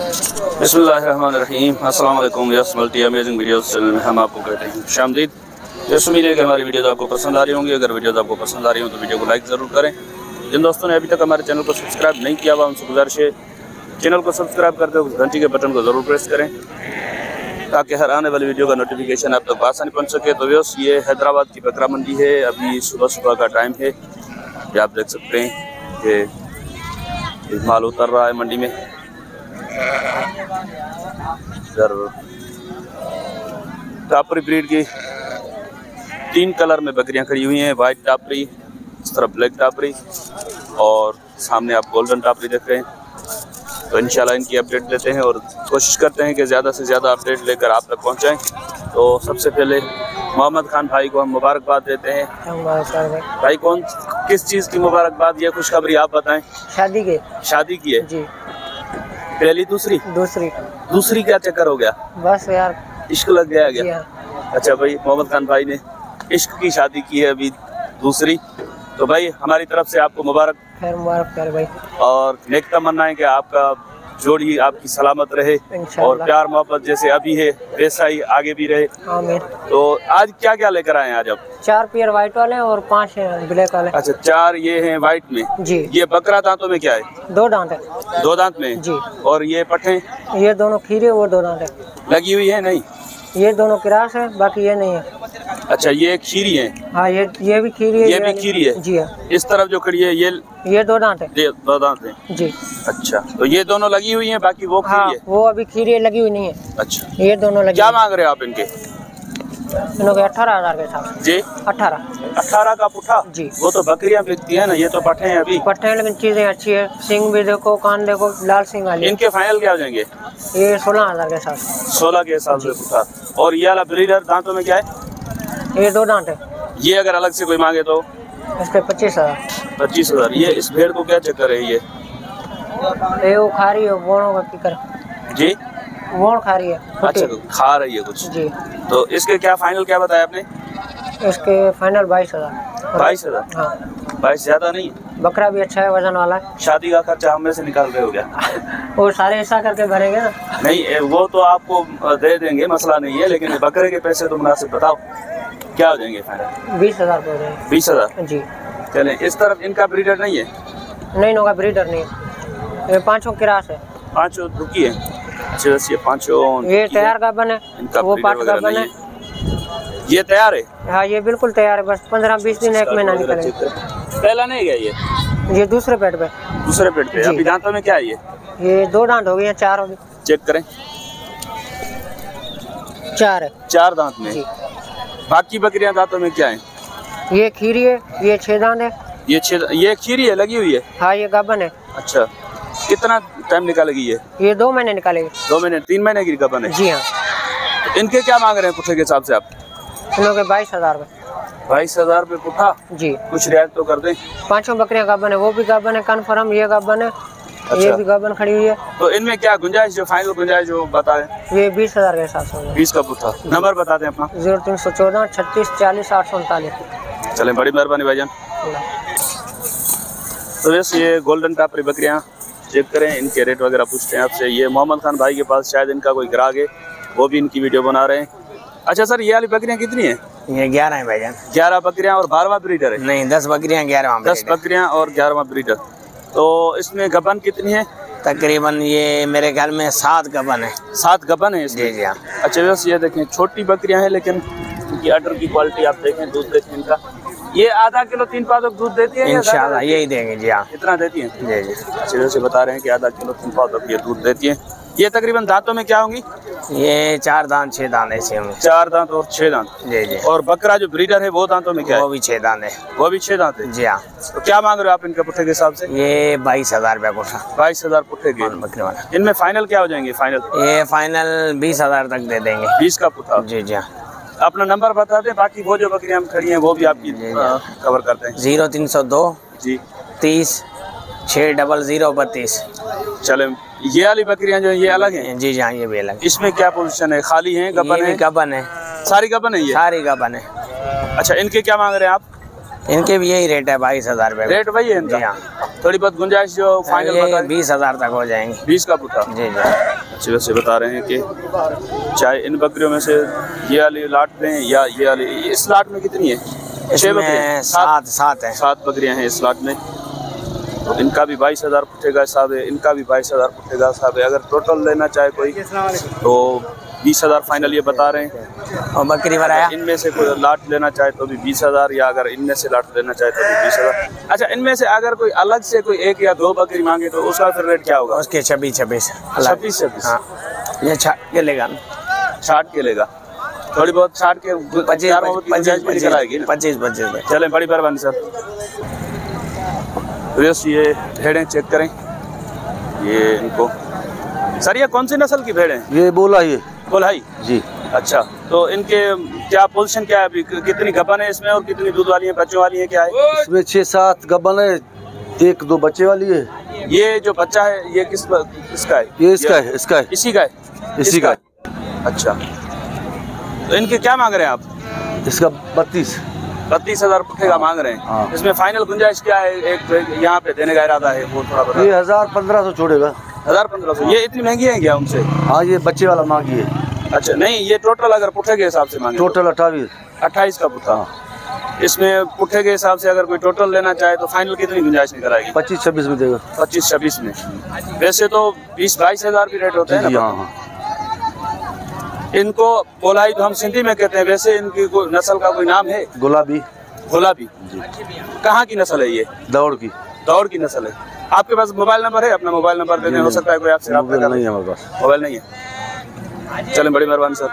बिस्मिल्लाहिर्रहमानिर्रहीम। अस्सलाम वालेकुम। Yes multi amazing videos channel में हम आपको कहते हैं खुशामदीद। यस उम्मीद है कि हमारी वीडियोस आपको पसंद आ रही होंगी। अगर वीडियोस आपको पसंद आ रही हो तो वीडियो को लाइक ज़रूर करें। जिन दोस्तों ने अभी तक हमारे चैनल को सब्सक्राइब नहीं किया हुआ उनसे गुजारिश है चैनल को सब्सक्राइब करते हुए घंटी के बटन को ज़रूर प्रेस करें ताकि हर आने वाली वीडियो का नोटिफिकेशन आप तक आसानी पहुँच सके। तो यस ये हैदराबाद की बकरा मंडी है। अभी सुबह का टाइम है। ये आप देख सकते हैं कि माल उतर रहा है मंडी में। इधर टापरी ब्रीड की 3 कलर में बकरियां खड़ी हुई हैं। वाइट टापरी, इस तरफ ब्लैक टापरी और सामने आप गोल्डन टापरी देख रहे हैं। तो इंशाल्लाह इनकी अपडेट लेते हैं और कोशिश करते हैं कि ज़्यादा से ज़्यादा अपडेट लेकर आप तक पहुंचाएं। तो सबसे पहले मोहम्मद खान भाई को हम मुबारकबाद देते हैं। भाई किस चीज़ की मुबारकबाद? ये खुशखबरी आप बताएं। शादी की है जी। पहली दूसरी क्या चक्कर हो गया? बस यार इश्क लग गया। अच्छा भाई, मोहम्मद खान भाई ने इश्क की शादी की है अभी दूसरी। तो भाई हमारी तरफ से आपको मुबारक भाई और नेक तमन्ना है कि आपका जोड़ी आपकी सलामत रहे और प्यार मोहब्बत जैसे अभी है वैसा ही आगे भी रहे। आमीन। तो आज क्या क्या लेकर आए हैं? आज आप 4 पेयर व्हाइट वाले और 5 ब्लैक वाले। अच्छा 4 ये हैं व्हाइट में जी। ये बकरा दांतों में क्या है? 2 दांत है। 2 दांत में जी। और ये पट्टे? ये दोनों खीरे, वो 2 दांत है। लगी हुई है? नहीं, ये दोनों किरास है, बाकी ये नहीं है। अच्छा ये खीरी है? हाँ ये भी खीरी है। ये भी खीरी है जी। हाँ इस तरफ जो खड़ी है ये 2 दांत है। 2 दांत है जी। अच्छा तो ये दोनों लगी हुई हैं, बाकी वो खीरी है? वो अभी खीरी लगी हुई नहीं है। अच्छा ये दोनों लगी। क्या मांग रहे हो आप इनके? इनों के 18,000 के साथ जी। 18 का पुट्ठा जी। वो तो बकरियां बिकती है ना, ये तो पट्टे हैं अभी। पट्टे हैं लेकिन चीजें अच्छी है। सिंग भी देखो, कान देखो, लाल सिंग वाली। इनके फाइनल क्या हो जाएंगे? ये 16,000 के साथ। 16 के हिसाब से पुट्ठा। और ये वाला ब्रीडर दांतों में क्या है? ये 2 दांत है। ये अगर अलग से कोई मांगे तो इसके 25,000। 25,000। ये इस भेड़ को क्या चक्कर है? ये वो खा रही है वोणों का फिकर जी। वोण खा रही है। अच्छा खा रही है कुछ जी। तो इसके क्या फाइनल क्या बताया आपने? इसके फाइनल 22,000। 22,000? हाँ 22 ज्यादा नहीं। बकरा भी अच्छा है, वजन वाला है। शादी का खर्चा हम में से निकाल रहे हो क्या? वो सारे हिस्सा करके भरेंगे ना? नहीं वो तो आपको दे देंगे, मसला नहीं है, लेकिन बकरे के पैसे तो मुनासिब बताओ क्या हो जाएंगे फाइनल? 20,000 हो जाएंगे। 20,000 जी। चलें इस तरफ इनका ब्रीडर नहीं है? नहीं होगा, ब्रीडर नहीं है। ये 5 किरास है। 5 रुकी है। अच्छा ये 5 ये तैयार का बने, वो पाट का बने। ये तैयार है? हाँ ये बिल्कुल तैयार है। बस 15-20 दिन 1 महीना निकलेगा। पहला नहीं गया ये दूसरे पेट पे। दूसरे पेट पे। अभी दांतों में क्या है? ये 2 दांत हो गए, 4 हो गए। चेक करें। 4 है। 4 दांत में जी। बाकी बकरियां दांतों में क्या है? ये खीरी है, ये 6 दांत है। ये खीरी है, लगी हुई है? हाँ ये गाभन है। अच्छा कितना टाइम निकालेगी ये 2 महीने निकालेगी। 2 महीने 3 महीने की गाभन है जी। हाँ। इनके क्या मांग रहे हैं पुट्ठे के हिसाब से आप? इनों के 22,000 रुपये। 22,000 रुपये पुट्ठा जी। कुछ रियायत तो कर दें। 5 बकरियां गाभन है, वो भी गाभन है कन्फर्म। ये गाभन है। अच्छा। ये भी गाभन खड़ी हुई है। तो इनमें क्या गुंजाइश, जो फाइनल गुंजाइश जो बताएं? ये 20,000 के हिसाब से। 20 का पुट्ठा। नंबर बता दें अपना। 0314 36 40 839। चलें बड़ी मेहरबानी भाईजान। तो वैसे ये गोल्डन टापरी बकरियां चेक करें, इनके रेट वगैरह पूछते हैं आपसे। ये मोहम्मद खान भाई के पास शायद इनका कोई ग्राहक है, वो भी इनकी वीडियो बना रहे हैं। अच्छा सर ये वाली बकरियां कितनी हैं? ये 11 है भाईजान। 11 बकरियां और 12वां ब्रीडर है? नहीं 10 बकरियां 11वां। 10 बकरियां और 11वां ब्रीडर। तो इसमें गबन कितनी है? तकरीबन ये मेरे ख्याल में 7 गबन है। 7 गबन है इसमें? जी हाँ। अच्छा वैसे ये देखें छोटी बकरियां हैं, लेकिन इनकी अडर की क्वालिटी आप देखें, दूध देखें इनका। ये आधा किलो 3 पाउच दूध देती है इंशाल्लाह, यही देंगे जी। हाँ इतना देती है जी जी। अच्छे वैसे बता रहे हैं कि आधा किलो 3 पाउच ये दूध देती है। ये तकरीबन दांतों में क्या होंगी? ये 4 दांत 6 दांत ऐसे होंगे। 4 दांत और 6 दांत जी जी। और बकरा जो ब्रीडर है वो दांतों में क्या है? वो भी 6 दांत है। वो भी 6 दांत है जी। हाँ। तो क्या मांग रहे हो आप इनके पुट्ठे के हिसाब से? ये 22,000 रुपया पुट्ठा। 22,000 पुट्ठे के बकरे वाला। इनमें फाइनल क्या हो जाएंगे? फाइनल ये फाइनल 20,000 तक दे देंगे। 20 का पुट्ठा जी जी। अपना नंबर बता दें, बाकी वो जो बकरियां हम खड़ी हैं वो भी आपकी कवर करते हैं। 0302 जी 30 600 32। चले ये वाली बकरियां जो ये अलग हैं? जी हाँ ये भी अलग। इसमें क्या पोजीशन है? खाली है? गबन है? गबन है, सारी गबन है ये? सारी गबन है। अच्छा इनके क्या मांग रहे हैं आप? इनके भी यही रेट है 22,000 रुपये। रेट वही है इनका? जी हाँ। थोड़ी बहुत गुंजाइश जो फाइनल ये बता 20,000 तक हो जाएंगे। 20 का पुट्ठा। जी जी। अच्छे वैसे बता रहे हैं कि चाहे इन बकरियों में से ये वाली लाट लें या ये वाली, इस लाट में कितनी है? 6 बकरियां, 7 है। 7 बकरियां हैं इस लाट में। तो इनका भी 22,000 पुट्ठे का हिसाब है, इनका भी 22,000 पुट्ठे का हिसाब है। अगर टोटल लेना चाहे कोई तो 20,000 फाइनल ये बता रहे हैं। और बकरी बनाया इनमें से कोई लाट लेना चाहे तो भी 20,000, या अगर इनमें से लाट लेना चाहे तो भी 20,000। अच्छा, इनमें से अगर कोई अलग से कोई 1 या 2 बकरी मांगे तो उसका फिर रेट क्या होगा? उसके 26 26। हाँ, ये 60 के लेगा, 60 के लेगा। थोड़ी बहुत 60 के 25। चले, बड़ी मेहरबानी सर। ये भेड़ें चेक करें, ये इनको सर, ये कौन सी नस्ल की भेड़ है? ये बोलाई जी। अच्छा, तो इनके क्या पोजीशन क्या है अभी? कितनी गबन है इसमें और कितनी दूध वाली है, बच्चों वाली है, क्या है? इसमें 6-7 गबन है, 1-2 बच्चे वाली है। ये जो बच्चा है ये किसका है? ये इसका है। इसी का है? इसी का। अच्छा, तो इनके क्या मांग रहे हैं आप? इसका 32,000 पुट्ठे का मांग रहे हैं। हाँ। इसमें फाइनल गुंजाइश क्या है? एक यहाँ पे देने का इरादा है वो थोड़ा बता। ये 1,000-1,500 छोड़ेगा। 1,000-1,500। ये इतनी महंगी है क्या उनसे? हाँ, ये बच्चे वाला मांगी है। अच्छा, नहीं, ये टोटल अगर पुट्ठे के हिसाब से मांगे टोटल 28 का पुट्ठा। इसमें पुट्ठे के हिसाब से अगर कोई टोटल लेना चाहे तो फाइनल कितनी गुंजाइश निकल आएगी? 25-26 में देगा। 25-26 में। वैसे तो 20-22,000 भी रेट होते हैं ना। हाँ। इनको बोलाई तो हम सिंधी में कहते हैं, वैसे इनकी कोई नस्ल का कोई नाम है? गुलाबी। कहाँ की नस्ल है ये? दौड़ की नस्ल है। आपके पास मोबाइल नंबर है? अपना मोबाइल नंबर देने, हो सकता है कोई आपसे रब्ता नहीं है हमारे पास। मोबाइल नहीं है। चलें, बड़ी मेहरबानी सर।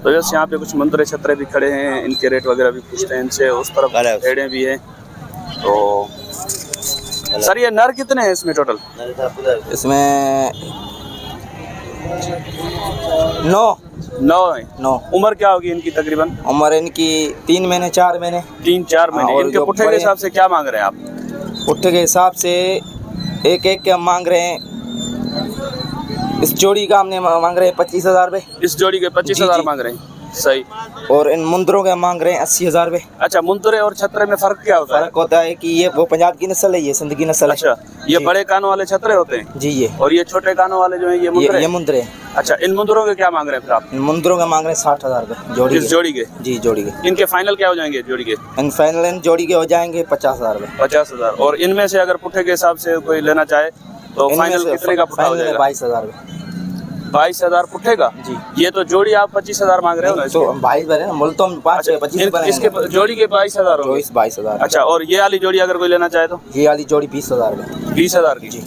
तो जैसे यहाँ पे कुछ मंत्रे छत्रे भी खड़े हैं, इनके रेट वगैरह भी पूछते हैं इनसे। उस तरफ भेड़ें भी हैं। तो सर, ये नर कितने हैं इसमें टोटल? इसमें 9 है। उम्र क्या होगी इनकी तकरीबन? उम्र इनकी 3 महीने 4 महीने। 3-4 महीने। और इनके पुट्ठे के हिसाब से क्या मांग रहे हैं आप? पुट्ठे के हिसाब से एक के हम मांग रहे हैं। इस जोड़ी का हमने मांग रहे हैं 25,000 रुपये। इस जोड़ी के 25,000 मांग रहे हैं। सही। और इन मुंदरों के मांग रहे हैं 80,000 रुपये। अच्छा, मुंदरे और छतरे में फर्क क्या होता है? फर्क होता है कि ये वो पंजाब की नस्ल है, ये सिंध की नस्ल है। अच्छा, ये बड़े कानों वाले छतरे होते हैं जी। ये और ये छोटे कानों वाले जो है ये मुंदरे। अच्छा, इन मुंदरों के क्या मांग रहे हैं फिर आप? इन मुंदरों के मांग रहे हैं 60,000 रुपये जोड़ी। इस जोड़ी के? जी, जोड़ी के। इनके फाइनल क्या हो जाएंगे जोड़ी के? इन फाइनल इन जोड़ी के हो जाएंगे 50,000 रुपये। 50,000। और इनमें से अगर पुट्ठे के हिसाब से कोई लेना चाहे तो फाइनल कितने का पुट्ठा हो जाएगा? 22,000 रुपये। 22,000 पुट्ठे का जी। ये तो जोड़ी आप 25,000 मांग रहे हो ना? तो 22 बने ना, मुल तो 25 इसके जोड़ी के 22,000 हो? 22,000। अच्छा, और ये वाली जोड़ी अगर कोई लेना चाहे तो? ये वाली जोड़ी 20,000 में। 20,000 की जी।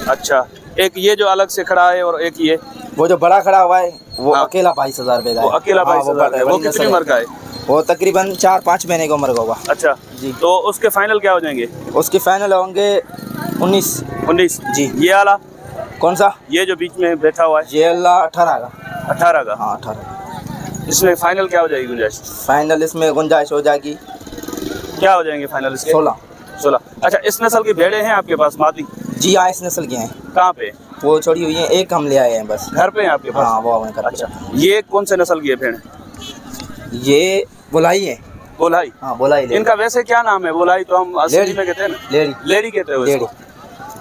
अच्छा, एक ये जो अलग से खड़ा है और एक ये वो जो बड़ा खड़ा हुआ है वो अकेला 22,000 रुपये का है। वो अकेला 22,000 है। वो कितनी उम्र का है? वो तकरीबन 4-5 महीने की उम्र का होगा। अच्छा जी। तो उसके फाइनल क्या हो जाएंगे? उसके फाइनल होंगे 19 जी। ये वाला कौन सा? ये जो बीच में बैठा हुआ है? ये 18 का। 18 का? हाँ, 18। इसमें फाइनल क्या हो जाएगी गुंजाइश? फाइनल इसमें गुंजाइश हो जाएगी, क्या हो जाएंगे फाइनल इसके? 16। अच्छा, इस नस्ल की भेड़ें हैं आपके पास मादी? जी हाँ, इस नस्ल की हैं। कहाँ पे? वो छोड़ी हुई है, एक हम ले आए हैं बस। घर पे हैं आपके पास? हाँ, वो हमें घर। अच्छा, ये कौन से नस्ल की है भेड़? ये बोलाई है। बोलाई? हाँ, बोलाई। इनका वैसे क्या नाम है? बोलाई तो हम असली में कहते हैं ना, लेडी कहते हैं इसको।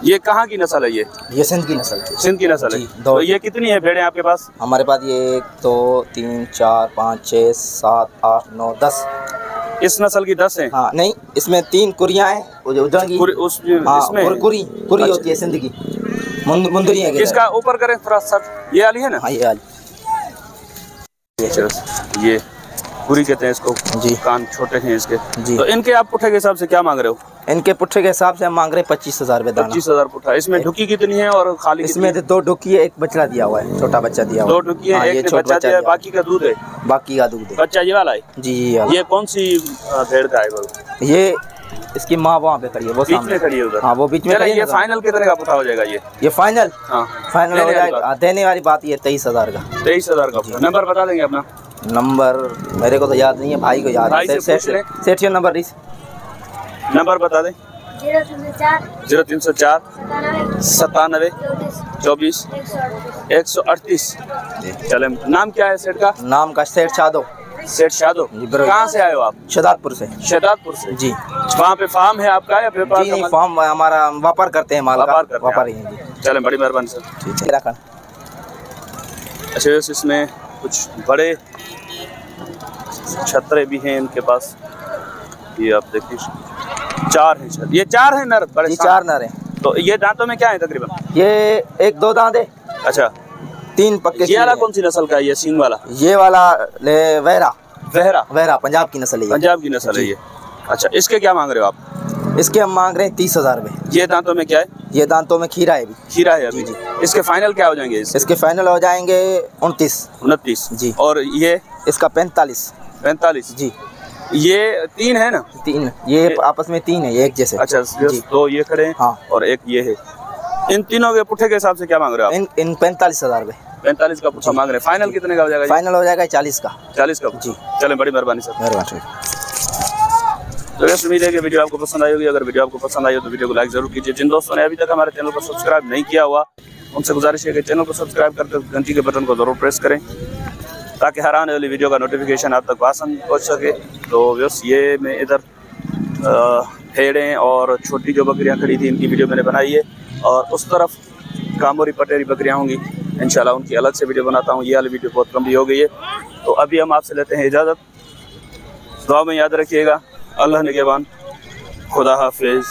ये कहाँ की नस्ल है ये सिंध की नस्ल। सिंध की नस्ल है। तो ये कितनी है भेड़ें आपके पास? हमारे पास ये 1 2 3 4 5 6 7 8 9 10। इस नस्ल की 10 हैं? हाँ, नहीं, इसमें 3 कुरियाँ हैं। इसमें कुरी होती है सिंध की, मुंदरी है। इसका ऊपर करें थोड़ा सर, ये वाली है ना? हाँ, ये वाली। ये पूरी कहते हैं इसको जी। कान छोटे हैं इसके जी। तो इनके आप पुट्ठे के हिसाब से क्या मांग रहे हो? इनके पुट्ठे के हिसाब से हम मांग रहे हैं 25,000 रुपये दाना। 25,000 पुट्ठा। इसमें ढुकी कितनी है और खाली? इसमें 2 ढुकी है, एक बछड़ा दिया हुआ है, छोटा बच्चा दिया हुआ है। 2 ढुकी है, एक ने बच्चा दिया है, बाकी का दूध है? बाकी का दूध है। बच्चा ये वाला है जी। ये कौन सी भेड़ का है? ये इसकी माँ वहाँ पे खड़ी है, वो बीच में खड़ी है उधर। हाँ, वो बीच में खड़ी है। ये फाइनल कितने का पुट्ठा हो जाएगा ये फाइनल? हाँ, फाइनल हो जाएगा। देने वाली बात ये 23,000 का। 23,000 का। नंबर बता देंगे अपना? नंबर मेरे को तो याद नहीं है, भाई को याद है। सेठ नंबर बता दें। 0304 97 24 138। चले, नाम क्या है सेठ का? नाम का सेठ सेठ शादो। जी, बरोबर। कहाँ से आए हो आप? शहदादपुर से। शहदादपुर से। जी वहाँ पे फार्म है आपका या व्यापार? जी नहीं, फॉर्म हमारा व्यापार करते हैं, माल का व्यापार करते हैं व्यापारी हैं जी। चलें, बड़ी मेहरबानी सर। ठीक है रखा। अच्छा, वैसे इसमें कुछ बड़े छतरे भी हैं इनके पास, ये आप देखिए 4 हैं छत। ये 4 हैं नर बड़े? जी 4 नर हैं। तो ये दांतों में क्या है तकरीबन? ये 1-2 दांत है, अच्छा, 3 पक्के। ये वाला कौन सी नस्ल का है? ये सींग वाला? ये वाला वहरा वहरा पंजाब की नस्ल है ये। पंजाब की नस्ल है ये। अच्छा, इसके क्या मांग रहे हो आप? इसके हम मांग रहे हैं 30,000 रुपये। ये दांतों में क्या है? ये दांतों में खीरा है भी। खीरा है अभी? जी। इसके फाइनल क्या हो जाएंगे? इसके फाइनल हो जाएंगे 29 जी। और ये इसका 45 जी। ये 3 है ना? 3 ये आपस में 3 है, ये एक जैसे। अच्छा, जी। तो ये खड़े हैं हाँ। और एक ये है। इन तीनों के पुट्ठे के हिसाब से क्या मांग रहे हो आप? इन 45,000 रुपये। 45 का पुट्ठा मांग रहे हैं। फाइनल कितने का हो जाएगा? फाइनल हो जाएगा 40 का। 40 का? जी। चलें, बड़ी मेहरबानी सर। मेहरबानी। तो यस, उम्मीद है कि वीडियो आपको पसंद आई होगी। अगर वीडियो आपको पसंद आई हो तो वीडियो को लाइक जरूर कीजिए। जिन दोस्तों ने अभी तक हमारे चैनल को सब्सक्राइब नहीं किया हुआ, उनसे गुजारिश है कि चैनल को सब्सक्राइब करके घंटी के बटन को जरूर प्रेस करें, ताकि हर आने वाली वीडियो का नोटिफिकेशन आप तक आसान पहुँच सके। तो यस, ये मैं इधर भेड़ें और छोटी जो बकरियाँ खड़ी थी, इनकी वीडियो मैंने बनाई है। और उस तरफ कामोरी पटेरी बकरियाँ होंगी, इंशाल्लाह उनकी अलग से वीडियो बनाता हूँ। ये वाली वीडियो बहुत लंबी हो गई है, तो अभी हम आपसे लेते हैं इजाज़त। दुआ में याद रखिएगा। अल्लाह निगहबान। खुदा हाफिज़।